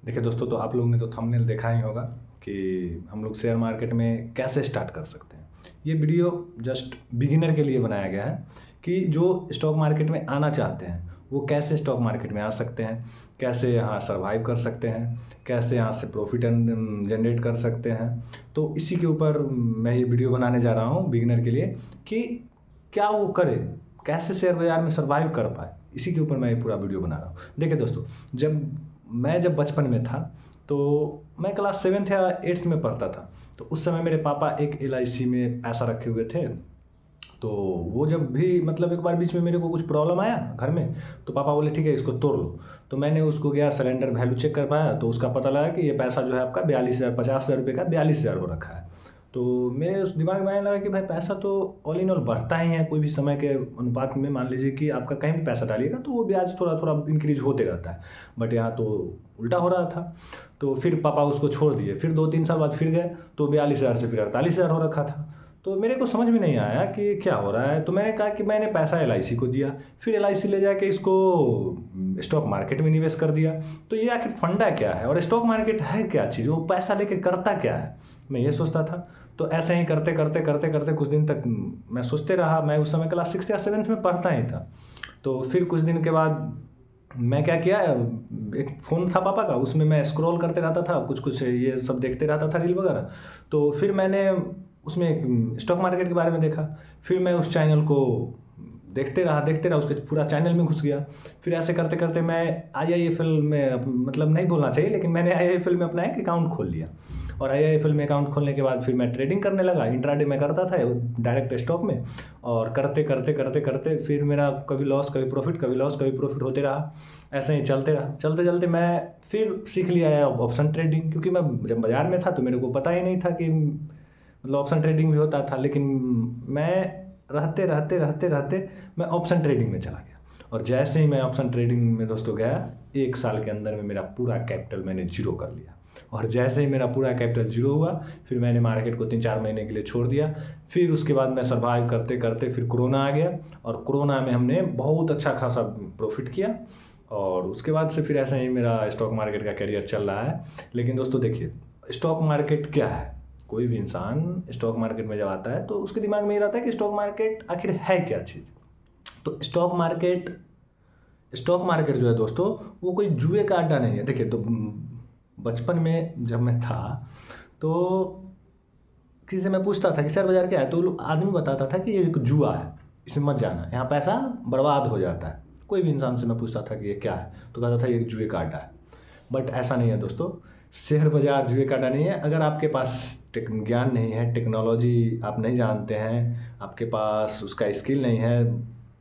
देखिए दोस्तों, तो आप लोगों ने तो थंबनेल देखा ही होगा कि हम लोग शेयर मार्केट में कैसे स्टार्ट कर सकते हैं। ये वीडियो जस्ट बिगिनर के लिए बनाया गया है कि जो स्टॉक मार्केट में आना चाहते हैं वो कैसे स्टॉक मार्केट में आ सकते हैं, कैसे यहाँ सर्वाइव कर सकते हैं, कैसे यहाँ से प्रॉफिट जनरेट कर सकते हैं। तो इसी के ऊपर मैं ये वीडियो बनाने जा रहा हूँ बिगिनर के लिए कि क्या वो करे, कैसे शेयर बाज़ार में सर्वाइव कर पाए। इसी के ऊपर मैं ये पूरा वीडियो बना रहा हूँ। देखिए दोस्तों, जब बचपन में था तो मैं क्लास 7th या 8th में पढ़ता था। तो उस समय मेरे पापा एक LIC में पैसा रखे हुए थे। तो वो जब भी मतलब एक बार बीच में मेरे को कुछ प्रॉब्लम आया घर में, तो पापा बोले ठीक है इसको तोड़ लो। तो मैंने उसको गया सरेंडर वैल्यू चेक कर पाया, तो उसका पता लगा कि ये पैसा जो है आपका 42,000 50,000 रुपये का 42,000 हो रखा है। तो मेरे उस दिमाग में आने लगा कि भाई पैसा तो ऑल इन ऑल बढ़ता ही है, कोई भी समय के अनुपात में मान लीजिए कि आपका कहीं भी पैसा डालिएगा तो वो ब्याज थोड़ा थोड़ा इंक्रीज होते रहता है। बट यहाँ तो उल्टा हो रहा था। तो फिर पापा उसको छोड़ दिए, फिर 2-3 साल बाद फिर गए तो 42,000 से फिर 48,000 हो रखा था। तो मेरे को समझ में नहीं आया कि क्या हो रहा है। तो मैंने कहा कि मैंने पैसा LIC को दिया, फिर LIC ले जाके इसको स्टॉक मार्केट में निवेश कर दिया। तो ये आखिर फंडा क्या है और स्टॉक मार्केट है क्या चीज़, वो पैसा लेके करता क्या है, मैं ये सोचता था। तो ऐसे ही करते करते करते करते कुछ दिन तक मैं सोचते रहा। मैं उस समय क्लास 6th या 7th में पढ़ता ही था। तो फिर कुछ दिन के बाद मैं क्या किया, एक फ़ोन था पापा का, उसमें मैं स्क्रॉल करते रहता था, कुछ कुछ ये सब देखते रहता था रील वगैरह। तो फिर मैंने उसमें एक स्टॉक मार्केट के बारे में देखा। फिर मैं उस चैनल को देखते रहा, उसके पूरा चैनल में घुस गया। फिर ऐसे करते करते मैं IIFL में, मतलब नहीं बोलना चाहिए लेकिन मैंने IIFL में अपना एक अकाउंट खोल लिया। और IIFL में अकाउंट खोलने के बाद फिर मैं ट्रेडिंग करने लगा। इंट्राडे में करता था डायरेक्ट स्टॉक में। और करते करते करते करते फिर मेरा कभी लॉस कभी प्रॉफिट, कभी लॉस कभी प्रॉफिट होते रहा। ऐसे ही चलते रहा। चलते चलते मैं फिर सीख लिया ऑप्शन ट्रेडिंग, क्योंकि मैं जब बाज़ार में था तो मेरे को पता ही नहीं था कि मतलब ऑप्शन ट्रेडिंग भी होता था। लेकिन मैं रहते रहते रहते रहते मैं ऑप्शन ट्रेडिंग में चला गया। और जैसे ही मैं ऑप्शन ट्रेडिंग में दोस्तों गया, 1 साल के अंदर में मेरा पूरा कैपिटल मैंने जीरो कर लिया। और जैसे ही मेरा पूरा कैपिटल जीरो हुआ, फिर मैंने मार्केट को 3-4 महीने के लिए छोड़ दिया। फिर उसके बाद मैं सर्वाइव करते करते फिर कोरोना आ गया। और कोरोना में हमने बहुत अच्छा खासा प्रॉफिट किया। और उसके बाद से फिर ऐसा ही मेरा स्टॉक मार्केट का करियर चल रहा है। लेकिन दोस्तों देखिए, स्टॉक मार्केट क्या है, कोई भी इंसान स्टॉक मार्केट में जब आता है तो उसके दिमाग में ये रहता है कि स्टॉक मार्केट आखिर है क्या चीज़। तो स्टॉक मार्केट जो है दोस्तों, वो कोई जुए का अड्डा नहीं है। देखिए, तो बचपन में जब मैं था तो किसी से मैं पूछता था कि शेयर बाजार क्या है, तो आदमी बताता था कि ये एक जुआ है, इसमें मत जाना, यहाँ पैसा बर्बाद हो जाता है। कोई भी इंसान से मैं पूछता था कि ये क्या है, तो कहता था ये एक जुए का अड्डा है। बट ऐसा नहीं है दोस्तों, शेयर बाजार जुए का अड्डा नहीं है। अगर आपके पास ज्ञान नहीं है, टेक्नोलॉजी आप नहीं जानते हैं, आपके पास उसका स्किल नहीं है,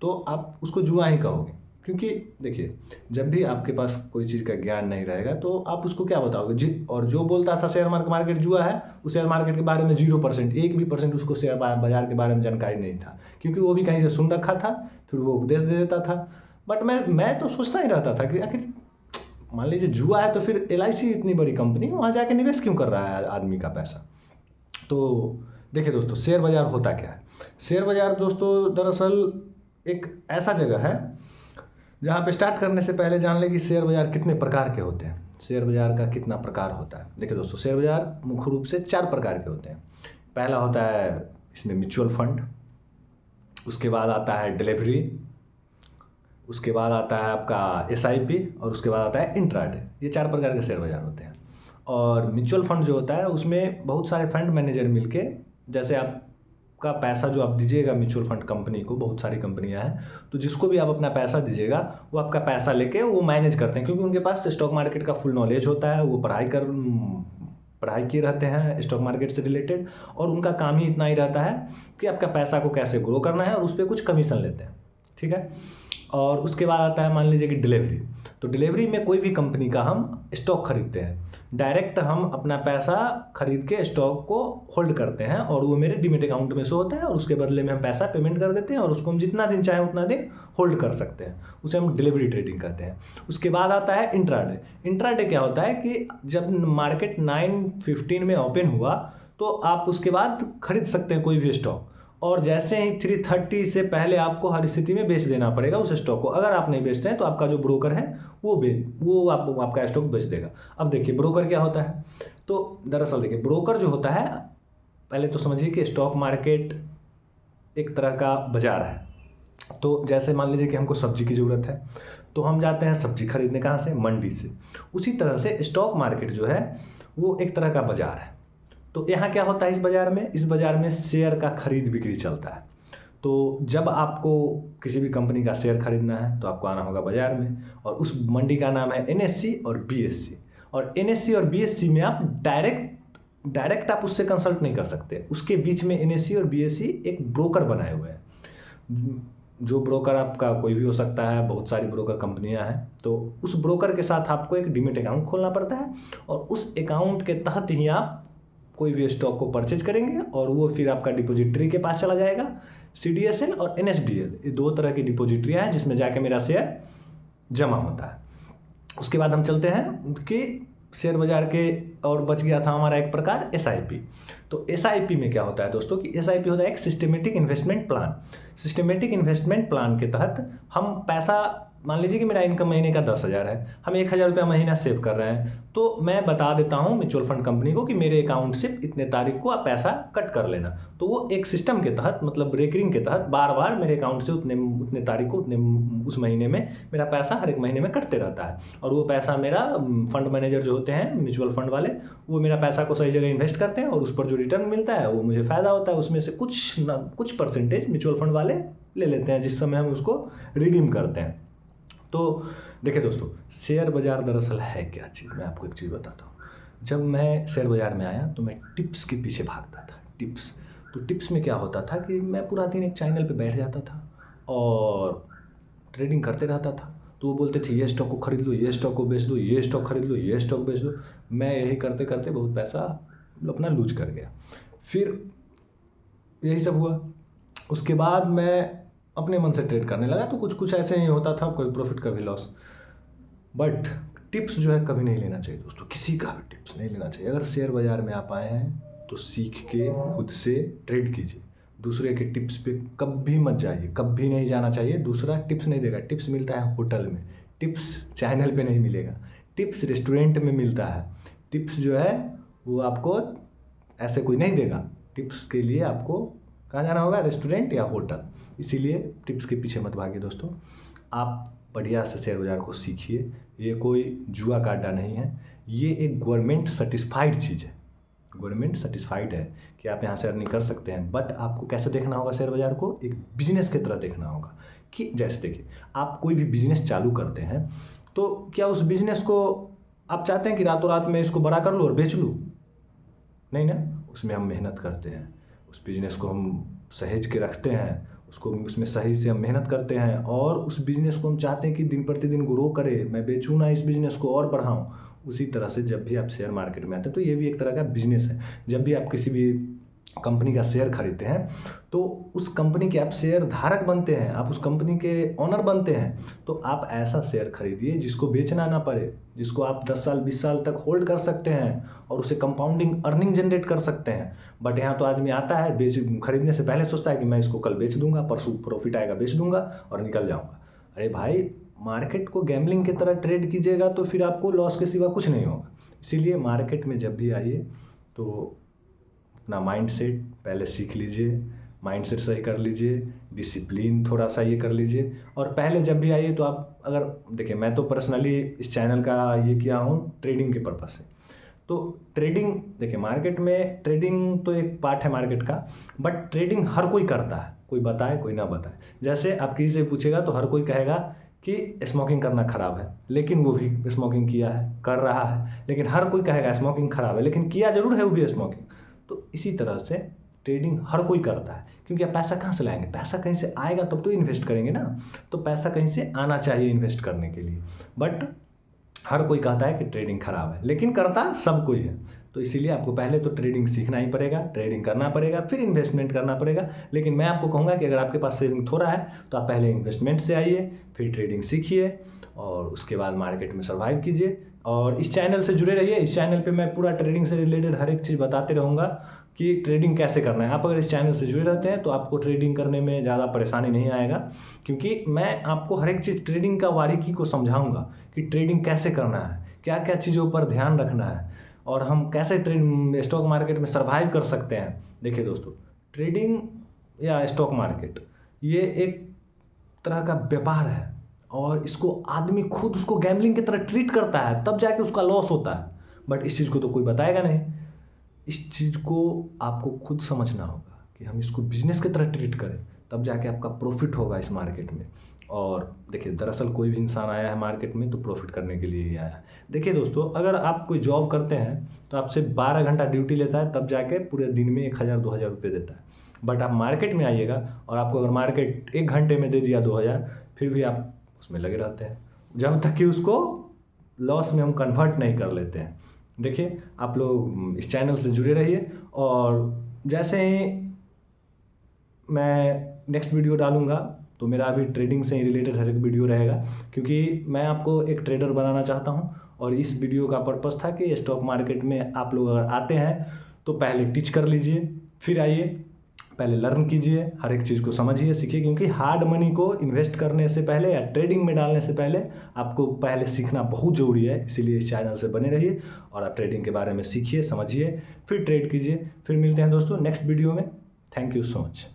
तो आप उसको जुआ ही कहोगे। क्योंकि देखिए, जब भी आपके पास कोई चीज़ का ज्ञान नहीं रहेगा तो आप उसको क्या बताओगे जी। और जो बोलता था शेयर मार्केट जुआ है, उस शेयर मार्केट के बारे में 0%, 1% उसको शेयर बाजार के बारे में जानकारी नहीं था, क्योंकि वो भी कहीं से सुन रखा था, फिर वो उपदेश दे देता था। बट मैं तो सोचता ही रहता था कि आखिर मान लीजिए जुआ है तो फिर LIC इतनी बड़ी कंपनी, वहाँ जाके निवेश क्यों कर रहा है आदमी का पैसा। तो देखिए दोस्तों, शेयर बाज़ार होता क्या है। शेयर बाज़ार दोस्तों दरअसल एक ऐसा जगह है जहाँ पे स्टार्ट करने से पहले जान लें कि शेयर बाज़ार कितने प्रकार के होते हैं, शेयर बाज़ार का कितना प्रकार होता है। देखिए दोस्तों, शेयर बाज़ार मुख्य रूप से 4 प्रकार के होते हैं। पहला होता है इसमें म्यूचुअल फंड, उसके बाद आता है डिलीवरी, उसके बाद आता है आपका SIP, और उसके बाद आता है इंट्राडे। ये 4 प्रकार के शेयर बाज़ार होते हैं। और म्यूचुअल फंड जो होता है उसमें बहुत सारे फंड मैनेजर मिलके, जैसे आपका पैसा जो आप दीजिएगा म्यूचुअल फंड कंपनी को, बहुत सारी कंपनियां हैं, तो जिसको भी आप अपना पैसा दीजिएगा वो आपका पैसा लेके वो मैनेज करते हैं, क्योंकि उनके पास स्टॉक मार्केट का फुल नॉलेज होता है। वो पढ़ाई किए रहते हैं स्टॉक मार्केट से रिलेटेड, और उनका काम ही इतना ही रहता है कि आपका पैसा को कैसे ग्रो करना है, और उस पर कुछ कमीशन लेते हैं, ठीक है। और उसके बाद आता है मान लीजिए कि डिलीवरी। तो डिलीवरी में कोई भी कंपनी का हम स्टॉक खरीदते हैं, डायरेक्ट हम अपना पैसा खरीद के स्टॉक को होल्ड करते हैं, और वो मेरे डीमेट अकाउंट में शो होता है, और उसके बदले में हम पैसा पेमेंट कर देते हैं, और उसको हम जितना दिन चाहें उतना दिन होल्ड कर सकते हैं। उसे हम डिलीवरी ट्रेडिंग कहते हैं। उसके बाद आता है इंट्राडे। इंट्राडे क्या होता है कि जब मार्केट 9:15 में ओपन हुआ तो आप उसके बाद खरीद सकते हैं कोई भी स्टॉक, और जैसे ही 330 से पहले आपको हर स्थिति में बेच देना पड़ेगा उस स्टॉक को। अगर आप नहीं बेचते हैं तो आपका जो ब्रोकर है वो आपका स्टॉक बेच देगा। अब देखिए ब्रोकर क्या होता है। तो दरअसल देखिए ब्रोकर जो होता है, पहले तो समझिए कि स्टॉक मार्केट एक तरह का बाजार है। तो जैसे मान लीजिए कि हमको सब्जी की ज़रूरत है तो हम जाते हैं सब्जी खरीदने, कहाँ से? मंडी से। उसी तरह से स्टॉक मार्केट जो है वो एक तरह का बाजार है। तो यहाँ क्या होता है इस बाज़ार में शेयर का खरीद बिक्री चलता है। तो जब आपको किसी भी कंपनी का शेयर खरीदना है तो आपको आना होगा बाज़ार में, और उस मंडी का नाम है NSE और BSE। और NSE और BSE में आप डायरेक्ट आप उससे कंसल्ट नहीं कर सकते। उसके बीच में NSE और BSE एक ब्रोकर बनाए हुए हैं। जो ब्रोकर आपका कोई भी हो सकता है, बहुत सारी ब्रोकर कंपनियां हैं। तो उस ब्रोकर के साथ आपको एक डीमेट अकाउंट खोलना पड़ता है, और उस अकाउंट के तहत ही आप कोई भी स्टॉक को परचेज करेंगे, और वो फिर आपका डिपॉजिटरी के पास चला जाएगा। CDSL और NSDL, ये 2 तरह की डिपॉजिटरियाँ हैं जिसमें जाके मेरा शेयर जमा होता है। उसके बाद हम चलते हैं कि शेयर बाजार के, और बच गया था हमारा एक प्रकार SIP। तो SIP में क्या होता है दोस्तों कि SIP होता है एक systematic investment plan. Systematic investment plan के तहत हम पैसा, मान लीजिए कि मेरा इनकम महीने का 10,000 है, हम 1,000 रुपया महीना सेव कर रहे हैं। तो मैं बता देता हूँ म्यूचुअल फंड कंपनी को कि मेरे अकाउंट से इतने तारीख को आप पैसा कट कर लेना। तो वो एक सिस्टम के तहत, मतलब रेकरिंग के तहत बार बार मेरे अकाउंट से उतने तारीख को उस महीने में मेरा पैसा हर एक महीने में कटते रहता है। और वो पैसा मेरा फंड मैनेजर जो होते हैं म्यूचुअल फंड वाले, वो मेरा पैसा को सही जगह इन्वेस्ट करते हैं, और उस पर जो रिटर्न मिलता है वो मुझे फ़ायदा होता है। उसमें से कुछ परसेंटेज म्यूचुअल फंड वाले ले लेते हैं, जिस समय हम उसको रिडीम करते हैं। तो देखिए दोस्तों, शेयर बाज़ार दरअसल है क्या चीज़, मैं आपको एक चीज़ बताता हूँ। जब मैं शेयर बाज़ार में आया तो मैं टिप्स के पीछे भागता था। तो टिप्स में क्या होता था कि मैं पूरा दिन एक चैनल पे बैठ जाता था और ट्रेडिंग करते रहता था। तो वो बोलते थे ये स्टॉक को खरीद लो, ये स्टॉक को बेच दो, ये स्टॉक खरीद लो, ये स्टॉक बेच दो। मैं यही करते करते बहुत पैसा अपना लूज कर गया। फिर यही सब हुआ। उसके बाद मैं अपने मन से ट्रेड करने लगा। तो कुछ ऐसे ही होता था, कोई प्रॉफिट कभी लॉस। बट टिप्स जो है कभी नहीं लेना चाहिए दोस्तों, किसी का भी टिप्स नहीं लेना चाहिए। अगर शेयर बाज़ार में आप आए हैं तो सीख के खुद से ट्रेड कीजिए। दूसरे के टिप्स पे कभी मत जाइए, कभी नहीं जाना चाहिए। दूसरा टिप्स नहीं देगा। टिप्स मिलता है होटल में, टिप्स चैनल पे नहीं मिलेगा, टिप्स रेस्टोरेंट में मिलता है। टिप्स जो है वो आपको ऐसे कोई नहीं देगा। टिप्स के लिए आपको कहाँ जाना होगा? रेस्टोरेंट या होटल। इसीलिए टिप्स के पीछे मत भागिए दोस्तों। आप बढ़िया से शेयर बाज़ार को सीखिए। ये कोई जुआ का अड्डा नहीं है, ये एक गवर्नमेंट सर्टिफाइड चीज़ है। गवर्नमेंट सर्टिफाइड है कि आप यहाँ से अर्निंग कर सकते हैं। बट आपको कैसे देखना होगा शेयर बाज़ार को? एक बिजनेस की तरह देखना होगा। कि जैसे देखिए, आप कोई भी बिजनेस चालू करते हैं तो क्या उस बिजनेस को आप चाहते हैं कि रातों रात में इसको बड़ा कर लूँ और बेच लूँ? नहीं ना, उसमें हम मेहनत करते हैं। उस बिज़नेस को हम सहेज के रखते हैं, उसमें सही से हम मेहनत करते हैं, और उस बिज़नेस को हम चाहते हैं कि दिन प्रतिदिन ग्रो करे, मैं बेचूँ ना, इस बिज़नेस को और बढ़ाऊँ। उसी तरह से जब भी आप शेयर मार्केट में आते हैं तो ये भी एक तरह का बिजनेस है। जब भी आप किसी भी कंपनी का शेयर खरीदते हैं तो उस कंपनी के आप शेयर धारक बनते हैं, आप उस कंपनी के ओनर बनते हैं। तो आप ऐसा शेयर खरीदिए जिसको बेचना ना पड़े, जिसको आप 10 साल 20 साल तक होल्ड कर सकते हैं और उसे कंपाउंडिंग अर्निंग जनरेट कर सकते हैं। बट यहाँ तो आदमी आता है, खरीदने से पहले सोचता है कि मैं इसको कल बेच दूंगा, परसों प्रॉफिट आएगा बेच दूंगा और निकल जाऊँगा। अरे भाई, मार्केट को गैम्बलिंग की तरह ट्रेड कीजिएगा तो फिर आपको लॉस के सिवा कुछ नहीं होगा। इसीलिए मार्केट में जब भी आइए तो अपना माइंडसेट पहले सीख लीजिए, माइंडसेट सही कर लीजिए, डिसिप्लिन थोड़ा सा ये कर लीजिए। और पहले जब भी आइए तो आप, अगर देखिए, मैं तो पर्सनली इस चैनल का ये किया हूँ ट्रेडिंग के पर्पज़ से। तो ट्रेडिंग, देखिए, मार्केट में ट्रेडिंग तो एक पार्ट है मार्केट का, बट ट्रेडिंग हर कोई करता है, कोई बताए कोई ना बताए। जैसे आप किसी से पूछेगा तो हर कोई कहेगा कि स्मोकिंग करना ख़राब है, लेकिन वो भी स्मोकिंग किया है, कर रहा है। लेकिन हर कोई कहेगा स्मोकिंग ख़राब है, लेकिन किया जरूर है वो भी स्मोकिंग। तो इसी तरह से ट्रेडिंग हर कोई करता है, क्योंकि आप पैसा कहाँ से लाएंगे? पैसा कहीं से आएगा तब तो इन्वेस्ट करेंगे ना। तो पैसा कहीं से आना चाहिए इन्वेस्ट करने के लिए। बट हर कोई कहता है कि ट्रेडिंग ख़राब है, लेकिन करता सब कोई है। तो इसीलिए आपको पहले तो ट्रेडिंग सीखना ही पड़ेगा, ट्रेडिंग करना पड़ेगा, फिर इन्वेस्टमेंट करना पड़ेगा। लेकिन मैं आपको कहूँगा कि अगर आपके पास सेविंग थोड़ा है तो आप पहले इन्वेस्टमेंट से आइए, फिर ट्रेडिंग सीखिए, और उसके बाद मार्केट में सर्वाइव कीजिए। और इस चैनल से जुड़े रहिए। इस चैनल पे मैं पूरा ट्रेडिंग से रिलेटेड हर एक चीज़ बताते रहूँगा कि ट्रेडिंग कैसे करना है। आप अगर इस चैनल से जुड़े रहते हैं तो आपको ट्रेडिंग करने में ज़्यादा परेशानी नहीं आएगा, क्योंकि मैं आपको हर एक चीज़ ट्रेडिंग का बारीकी को समझाऊंगा कि ट्रेडिंग कैसे करना है, क्या क्या चीज़ों पर ध्यान रखना है, और हम कैसे स्टॉक मार्केट में सर्वाइव कर सकते हैं। देखिए दोस्तों, ट्रेडिंग या स्टॉक मार्केट ये एक तरह का व्यापार है, और इसको आदमी खुद उसको गैम्बलिंग की तरह ट्रीट करता है, तब जाके उसका लॉस होता है। बट इस चीज़ को तो कोई बताएगा नहीं। इस चीज़ को आपको खुद समझना होगा कि हम इसको बिजनेस की तरह ट्रीट करें, तब जाके आपका प्रॉफिट होगा इस मार्केट में। और देखिए, दरअसल कोई भी इंसान आया है मार्केट में तो प्रॉफिट करने के लिए ही आया है। देखिए दोस्तों, अगर आप कोई जॉब करते हैं तो आपसे 12 घंटा ड्यूटी लेता है, तब जाके पूरे दिन में 1000-2000 रुपये देता है। बट आप मार्केट में आइएगा और आपको अगर मार्केट 1 घंटे में दे दिया 2000, फिर भी आप उसमें लगे रहते हैं, जब तक कि उसको लॉस में हम कन्वर्ट नहीं कर लेते हैं। देखिए, आप लोग इस चैनल से जुड़े रहिए, और जैसे ही मैं नेक्स्ट वीडियो डालूंगा तो मेरा अभी ट्रेडिंग से ही रिलेटेड हर एक वीडियो रहेगा, क्योंकि मैं आपको एक ट्रेडर बनाना चाहता हूं। और इस वीडियो का पर्पस था कि स्टॉक मार्केट में आप लोग अगर आते हैं तो पहले टीच कर लीजिए, फिर आइए, पहले लर्न कीजिए, हर एक चीज़ को समझिए, सीखिए, क्योंकि हार्ड मनी को इन्वेस्ट करने से पहले या ट्रेडिंग में डालने से पहले आपको पहले सीखना बहुत ज़रूरी है। इसीलिए इस चैनल से बने रहिए और आप ट्रेडिंग के बारे में सीखिए, समझिए, फिर ट्रेड कीजिए। फिर मिलते हैं दोस्तों नेक्स्ट वीडियो में। Thank you so much.